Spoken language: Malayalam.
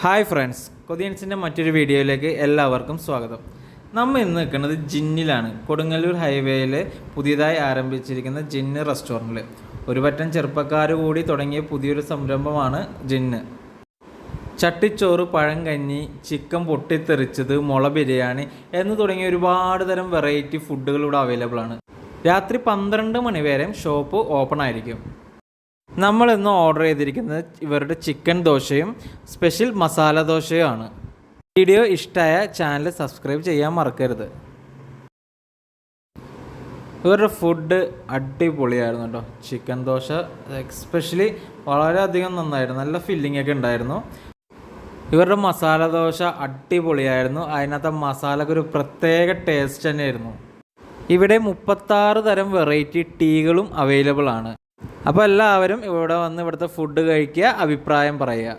ഹായ് ഫ്രണ്ട്സ്, കൊതിയൻസിൻ്റെ മറ്റൊരു വീഡിയോയിലേക്ക് എല്ലാവർക്കും സ്വാഗതം. നമ്മൾ ഇന്ന് നിൽക്കുന്നത് ജിന്നിലാണ്. കൊടുങ്ങല്ലൂർ ഹൈവേയിൽ പുതിയതായി ആരംഭിച്ചിരിക്കുന്ന ജിന്ന് റെസ്റ്റോറൻറ്റിൽ ഒരു പറ്റം ചെറുപ്പക്കാർ കൂടി തുടങ്ങിയ പുതിയൊരു സംരംഭമാണ് ജിന്ന്. ചട്ടിച്ചോറ്, പഴങ്കഞ്ഞി, ചിക്കൻ പൊട്ടിത്തെറിച്ചത്, മുള ബിരിയാണി എന്ന് തുടങ്ങിയ ഒരുപാട് തരം വെറൈറ്റി ഫുഡുകൾ ഇവിടെ അവൈലബിൾ ആണ്. രാത്രി 12 മണി വരെ ഷോപ്പ് ഓപ്പൺ ആയിരിക്കും. നമ്മൾ ഇന്ന് ഓർഡർ ചെയ്തിരിക്കുന്നത് ഇവരുടെ ചിക്കൻ ദോശയും സ്പെഷ്യൽ മസാല ദോശയും ആണ്. വീഡിയോ ഇഷ്ടമായ ചാനൽ സബ്സ്ക്രൈബ് ചെയ്യാൻ മറക്കരുത്. ഇവരുടെ ഫുഡ് അടിപൊളിയായിരുന്നു കേട്ടോ. ചിക്കൻ ദോശ എസ്പെഷ്യലി വളരെയധികം നന്നായിരുന്നു, നല്ല ഫില്ലിംഗ് ഒക്കെ ഉണ്ടായിരുന്നു. ഇവരുടെ മസാല ദോശ അടിപൊളിയായിരുന്നു. അതിനകത്തെ മസാലക്ക് ഒരു പ്രത്യേക ടേസ്റ്റ് തന്നെയായിരുന്നു. ഇവിടെ 36 തരം വെറൈറ്റി ടീകളും അവൈലബിൾ ആണ്. അപ്പോൾ എല്ലാവരും ഇവിടെ വന്ന് ഇവിടുത്തെ ഫുഡ് കഴിക്കുക, അഭിപ്രായം പറയുക.